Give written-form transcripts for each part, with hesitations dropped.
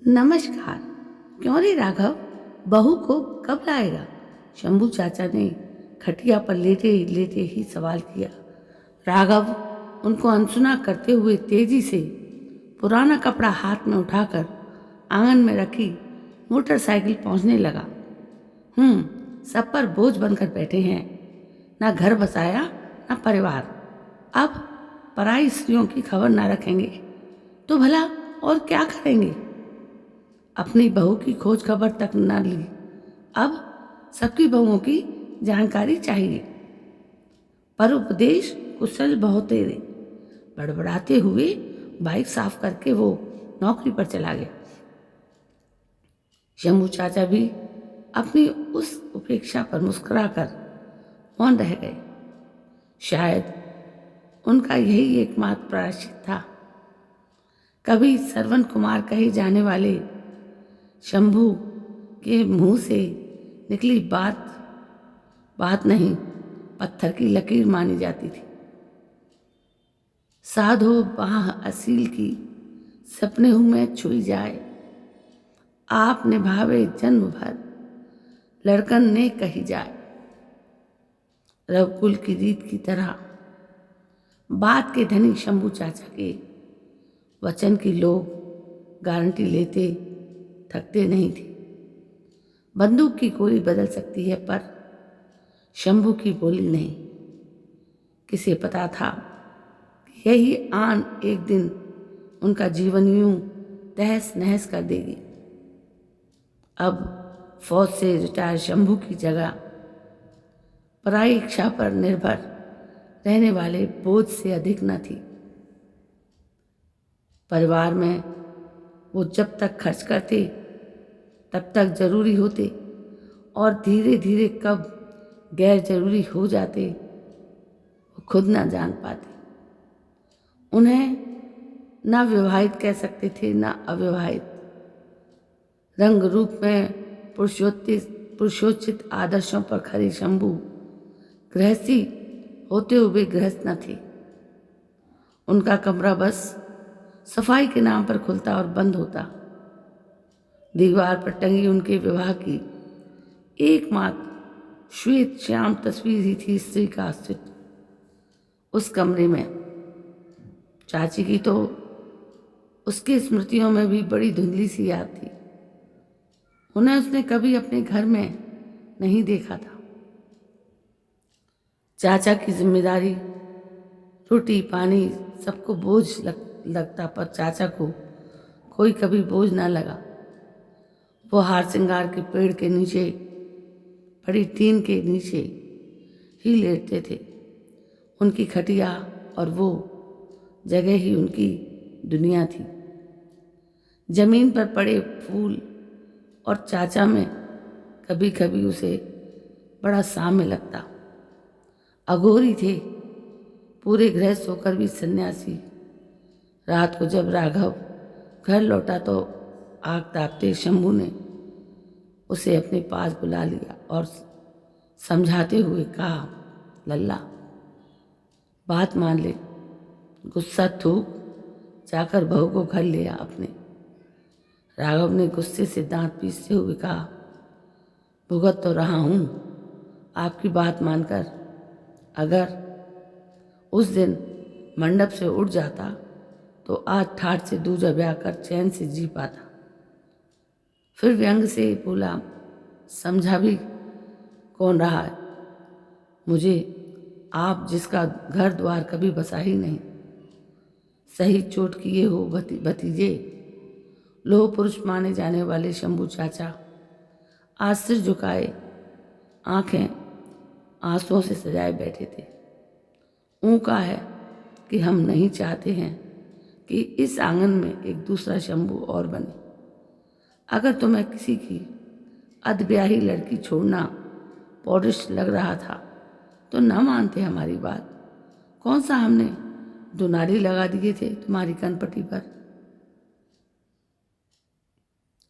नमस्कार। क्यों रे राघव, बहू को कब लाएगा? शंभू चाचा ने खटिया पर लेटे लेटे ही सवाल किया। राघव उनको अनसुना करते हुए तेजी से पुराना कपड़ा हाथ में उठाकर आंगन में रखी मोटरसाइकिल पहुंचने लगा। सब पर बोझ बनकर बैठे हैं, ना घर बसाया ना परिवार। अब पराई स्त्रियों की खबर ना रखेंगे तो भला और क्या करेंगे? अपनी बहू की खोज खबर तक न ली, अब सबकी बहुओं की जानकारी चाहिए। पर उपदेश कुशल बहुत तेरे, बड़बड़ाते हुए बाइक साफ करके वो नौकरी पर चला गया। शंभू चाचा भी अपनी उस उपेक्षा पर मुस्कुराकर मौन रह गए। शायद उनका यही एकमात्र प्रायश्चित था। कभी श्रवण कुमार कहे जाने वाले शंभू के मुंह से निकली बात बात नहीं, पत्थर की लकीर मानी जाती थी। साधो बाह असील की सपने हूं मैं छुई जाए, आप निभावे जन्म भर लड़कन ने कही जाए। रघुकुल की रीत की तरह बात के धनी शंभू चाचा के वचन की लोग गारंटी लेते थकते नहीं थे। बंदूक की गोली बदल सकती है, पर शंभू की बोली नहीं। किसे पता था कि यही आन एक दिन उनका जीवन यूं तहस नहस कर देगी। अब फौज से रिटायर शंभू की जगह पराई इच्छा पर निर्भर रहने वाले बोझ से अधिक न थी। परिवार में वो जब तक खर्च करते तब तक जरूरी होते, और धीरे धीरे कब गैर जरूरी हो जाते वो खुद ना जान पाते। उन्हें ना विवाहित कह सकते थे ना अविवाहित। रंग रूप में पुरुषोचित आदर्शों पर खरे शंभू गृहस्थी होते हुए गृहस्थ न थे। उनका कमरा बस सफाई के नाम पर खुलता और बंद होता। दीवार पर टंगी उनके विवाह की एकमात्र श्वेत श्याम तस्वीर ही थी स्त्री का अस्तित्व उस कमरे में। चाची की तो उसकी स्मृतियों में भी बड़ी धुंधली सी याद थी। उन्हें उसने कभी अपने घर में नहीं देखा था। चाचा की जिम्मेदारी रोटी पानी सबको बोझ लगता, पर चाचा को कोई कभी बोझ ना लगा। वो हार श्रृंगार के पेड़ के नीचे बड़ी टीन के नीचे ही लेटते थे। उनकी खटिया और वो जगह ही उनकी दुनिया थी। जमीन पर पड़े फूल और चाचा में कभी कभी उसे बड़ा साम्य लगता। अघोरी थे, पूरे गृहस्थ होकर भी सन्यासी। रात को जब राघव घर लौटा तो आग तापते शंभू ने उसे अपने पास बुला लिया और समझाते हुए कहा, लल्ला बात मान ले, गुस्सा थूक, जाकर बहू को घर ले आ अपने। राघव ने गुस्से से दांत पीसते हुए कहा, भुगत तो रहा हूं आपकी बात मानकर। अगर उस दिन मंडप से उठ जाता तो आज ठाठ से दूजा ब्याह कर चैन से जी पाता। फिर व्यंग से बोला, समझा भी कौन रहा है मुझे, आप जिसका घर द्वार कभी बसा ही नहीं। सही चोट किए हो भतीजे। लोह पुरुष माने जाने वाले शंभू चाचा आज सिर झुकाए, आंखें आंसुओं से सजाए बैठे थे। ऊँका है कि हम नहीं चाहते हैं कि इस आंगन में एक दूसरा शंभू और बने। अगर तुम्हें किसी की अधब्याही लड़की छोड़ना पौरुष लग रहा था तो न मानते हमारी बात। कौन सा हमने दुनारी लगा दिए थे तुम्हारी कनपटी पर?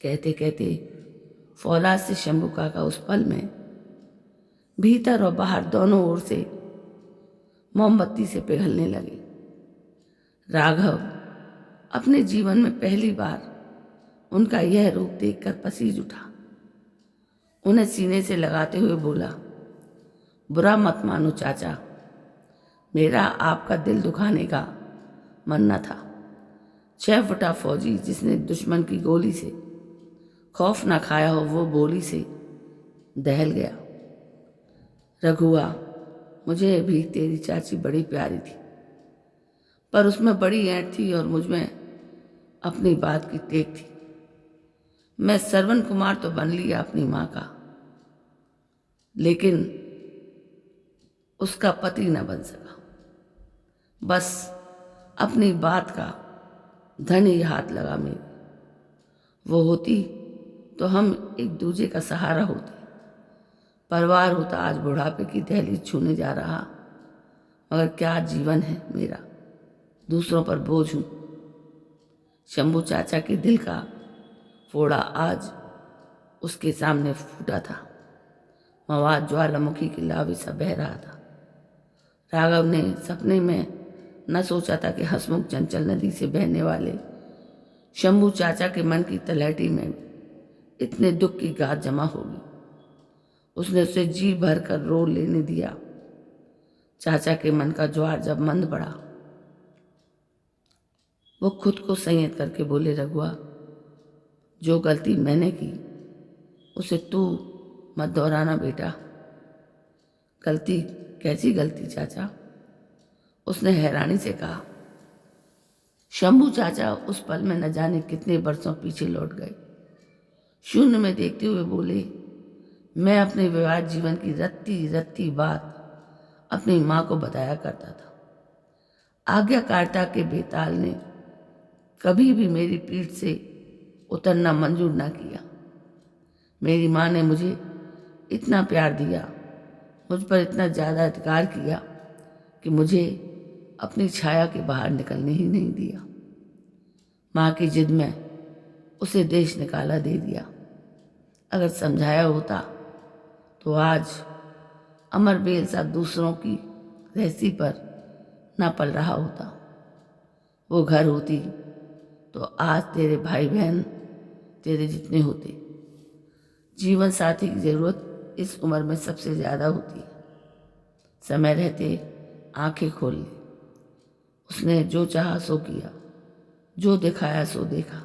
कहते कहते फौलाद से शंभू काका उस पल में भीतर और बाहर दोनों ओर से मोमबत्ती से पिघलने लगे। राघव अपने जीवन में पहली बार उनका यह रूप देखकर पसीज उठा। उन्हें सीने से लगाते हुए बोला, बुरा मत मानो चाचा, मेरा आपका दिल दुखाने का मन न था। 6 फुटा फौजी जिसने दुश्मन की गोली से खौफ न खाया हो, वो बोली से दहल गया। रघुआ, मुझे भी तेरी चाची बड़ी प्यारी थी, पर उसमें बड़ी ऐंठ थी और मुझमें अपनी बात की टेक थी। मैं श्रवण कुमार तो बन लिया अपनी माँ का, लेकिन उसका पति न बन सका। बस अपनी बात का धन ही हाथ लगा मेरे। वो होती तो हम एक दूसरे का सहारा होते। परिवार होता आज बुढ़ापे की दहलीज छूने जा रहा, मगर क्या जीवन है मेरा, दूसरों पर बोझ हूँ। शंभू चाचा के दिल का फोड़ा आज उसके सामने फूटा था। मवाद ज्वालामुखी की लावी सा बह रहा था। राघव ने सपने में न सोचा था कि हंसमुख चंचल नदी से बहने वाले शंभू चाचा के मन की तलहटी में इतने दुख की गाद जमा होगी। उसने उसे जी भर कर रो लेने दिया। चाचा के मन का ज्वार जब मंद पड़ा, वो खुद को संयत करके बोले, रघुआ, जो गलती मैंने की उसे तू मत दोहराना बेटा। गलती? कैसी गलती चाचा? उसने हैरानी से कहा। शंभू चाचा उस पल में न जाने कितने बरसों पीछे लौट गए। शून्य में देखते हुए बोले, मैं अपने विवाहित जीवन की रत्ती रत्ती बात अपनी माँ को बताया करता था। आज्ञाकारिता के बेताल ने कभी भी मेरी पीठ से उतरना मंजूर ना किया। मेरी माँ ने मुझे इतना प्यार दिया, मुझ पर इतना ज़्यादा अधिकार किया कि मुझे अपनी छाया के बाहर निकलने ही नहीं दिया। माँ की जिद में उसे देश निकाला दे दिया। अगर समझाया होता तो आज अमरबेल सा दूसरों की रहसी पर ना पल रहा होता। वो घर होती तो आज तेरे भाई बहन तेरे जितने होते। जीवन साथी की ज़रूरत इस उम्र में सबसे ज़्यादा होती है। समय रहते आंखें खोल ली। उसने जो चाहा सो किया, जो दिखाया सो देखा।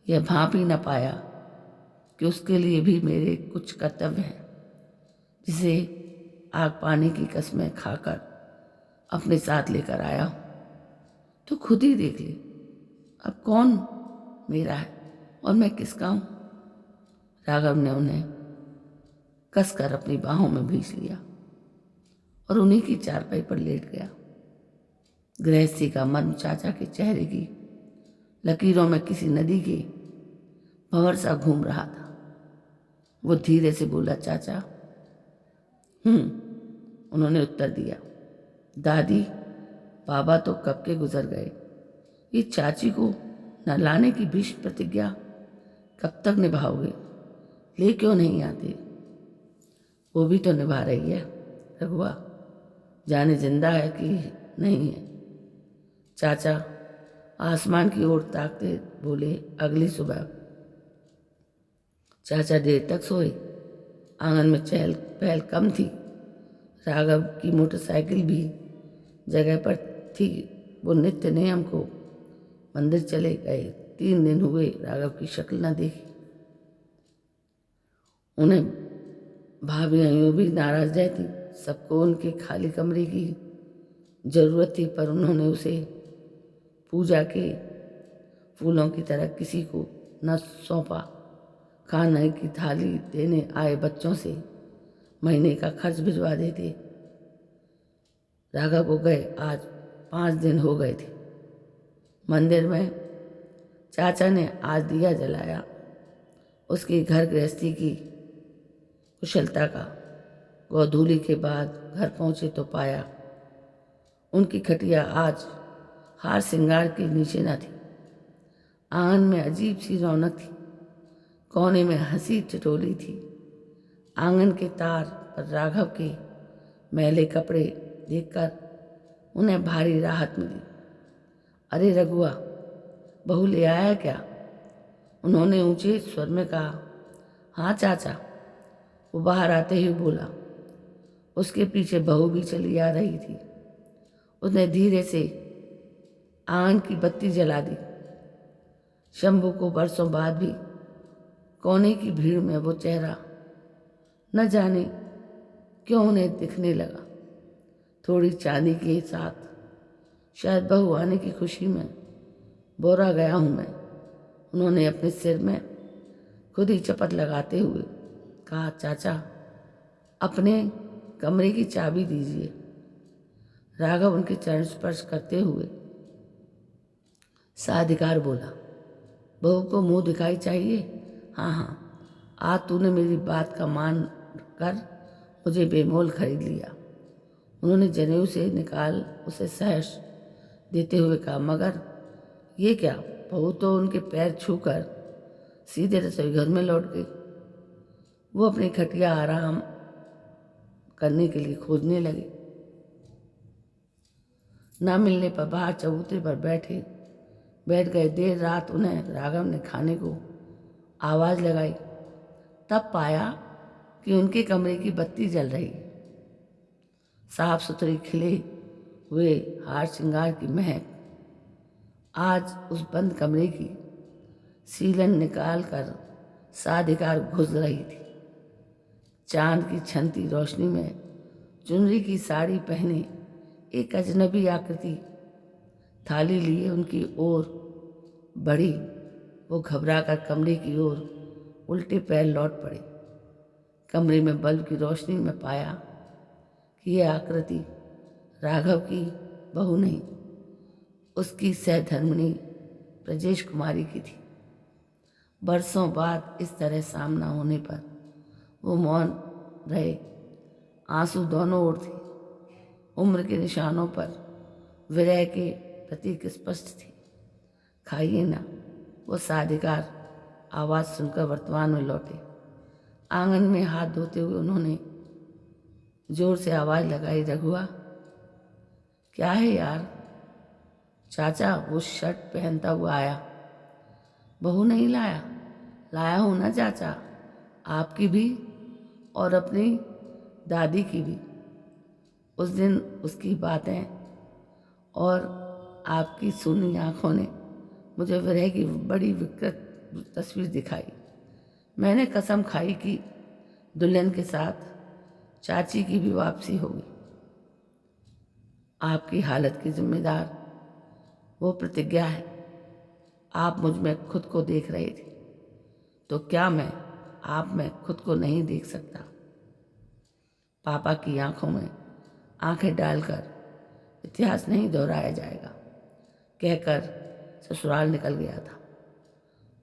यह भांप ही न पाया कि उसके लिए भी मेरे कुछ कर्तव्य हैं, जिसे आग पानी की कसमें खाकर अपने साथ लेकर आया हूँ। तो खुद ही देख ले, अब कौन मेरा है और मैं किसका हूँ। राघव ने उन्हें कसकर अपनी बाहों में भींच लिया और उन्हीं की चारपाई पर लेट गया। गृहस्थी का मन चाचा के चेहरे की लकीरों में किसी नदी के भंवर सा घूम रहा था। वो धीरे से बोला, चाचा। उन्होंने उत्तर दिया। दादी, बाबा तो कब के गुजर गए। ये चाची को न लाने की भीष्म प्रतिज्ञा कब तक निभाओगे? ले क्यों नहीं आते? वो भी तो निभा रही है रघुआ, जाने जिंदा है कि नहीं है। चाचा आसमान की ओर ताकते बोले, अगली सुबह। चाचा देर तक सोए। आंगन में चहल पहल कम थी। राघव की मोटरसाइकिल भी जगह पर थी। वो नित्य नियम को मंदिर चले गए। 3 दिन हुए राघव की शक्ल न देखी। उन्हें भाभियाँ यूँ भी नाराज रहती। सबको उनके खाली कमरे की जरूरत थी, पर उन्होंने उसे पूजा के फूलों की तरह किसी को न सौंपा। खाने की थाली देने आए बच्चों से महीने का खर्च भिजवा देते। राघव को गए आज 5 दिन हो गए थे। मंदिर में चाचा ने आज दिया जलाया। उसकी घर गृहस्थी की कुशलता का गोधूली के बाद घर पहुँचे तो पाया उनकी खटिया आज हार श्रृंगार के नीचे न थी। आंगन में अजीब सी रौनक थी। कोने में हंसी ठिठोली थी। आंगन के तार पर राघव के मैले कपड़े देखकर उन्हें भारी राहत मिली। अरे रघुआ, बहू ले आया क्या? उन्होंने ऊंचे स्वर में कहा, हाँ चाचा। वो बाहर आते ही बोला। उसके पीछे बहू भी चली आ रही थी। उसने धीरे से आंगन की बत्ती जला दी। शंभू को बरसों बाद भी कोने की भीड़ में वो चेहरा न जाने क्यों उन्हें दिखने लगा, थोड़ी चांदी के साथ। शायद बहू आने की खुशी में बोरा गया हूँ मैं। उन्होंने अपने सिर में खुद ही चपत लगाते हुए कहा, चाचा अपने कमरे की चाबी दीजिए। राघव उनके चरण स्पर्श करते हुए साधिकार बोला, बहू को मुंह दिखाई चाहिए। हाँ हाँ, आज तूने मेरी बात का मान कर मुझे बेमोल खरीद लिया। उन्होंने जनेऊ से निकाल उसे सहर्ष देते हुए कहा, मगर ये क्या? बहू तो उनके पैर छूकर सीधे रसोई घर में लौट गई। वो अपनी खटिया आराम करने के लिए खोजने लगे। ना मिलने पर बाहर चबूतरे पर बैठ गए। देर रात उन्हें राघव ने खाने को आवाज़ लगाई, तब पाया कि उनके कमरे की बत्ती जल रही। साफ सुथरी खिले हुए हार श्रृंगार की महक आज उस बंद कमरे की सीलन निकाल कर साधिकार घुस रही थी। चांद की छनती रोशनी में चुनरी की साड़ी पहने एक अजनबी आकृति थाली लिए उनकी ओर बढ़ी। वो घबराकर कमरे की ओर उल्टे पैर लौट पड़े। कमरे में बल्ब की रोशनी में पाया कि यह आकृति राघव की बहू नहीं, उसकी सहधर्मिणी ब्रजेश कुमारी की थी। बरसों बाद इस तरह सामना होने पर वो मौन रहे। आंसू दोनों ओर थे। उम्र के निशानों पर विरह के प्रतीक स्पष्ट थे। खाइए ना। वो साधिकार आवाज़ सुनकर वर्तमान में लौटे। आंगन में हाथ धोते हुए उन्होंने जोर से आवाज़ लगाई, रघुआ क्या है यार? चाचा वो शर्ट पहनता हुआ आया। बहू नहीं लाया? लाया हूँ ना चाचा, आपकी भी और अपनी दादी की भी। उस दिन उसकी बातें और आपकी सुनी आँखों ने मुझे विरह की बड़ी विकृत तस्वीर दिखाई। मैंने कसम खाई कि दुल्हन के साथ चाची की भी वापसी होगी। आपकी हालत की जिम्मेदार वो प्रतिज्ञा है। आप मुझ में खुद को देख रहे थे, तो क्या मैं आप में खुद को नहीं देख सकता? पापा की आंखों में आंखें डालकर इतिहास नहीं दोहराया जाएगा, कहकर ससुराल निकल गया था।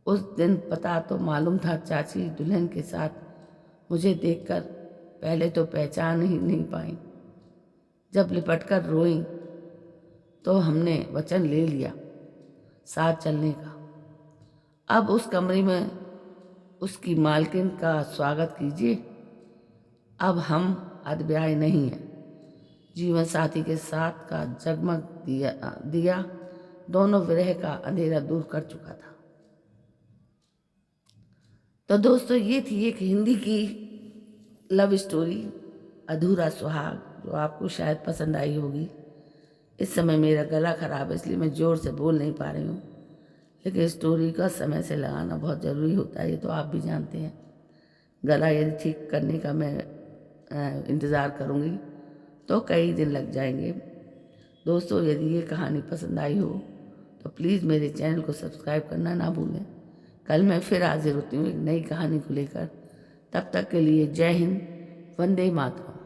उस दिन पता तो मालूम था चाची दुल्हन के साथ मुझे देखकर पहले तो पहचान ही नहीं पाई। जब लिपटकर रोई तो हमने वचन ले लिया साथ चलने का। अब उस कमरे में उसकी मालकिन का स्वागत कीजिए। अब हम अदब्याय नहीं हैं। जीवन साथी के साथ का जगमग दिया दोनों विरह का अंधेरा दूर कर चुका था। तो दोस्तों, ये थी एक हिंदी की लव स्टोरी अधूरा सुहाग, जो आपको शायद पसंद आई होगी। इस समय मेरा गला खराब है, इसलिए मैं ज़ोर से बोल नहीं पा रही हूँ, लेकिन स्टोरी का समय से लगाना बहुत ज़रूरी होता है, ये तो आप भी जानते हैं। गला यदि ठीक करने का मैं इंतज़ार करूँगी तो कई दिन लग जाएंगे। दोस्तों, यदि ये कहानी पसंद आई हो तो प्लीज़ मेरे चैनल को सब्सक्राइब करना ना भूलें। कल मैं फिर हाजिर होती हूँ एक नई कहानी को लेकर। तब तक के लिए जय हिंद, वंदे मातरम।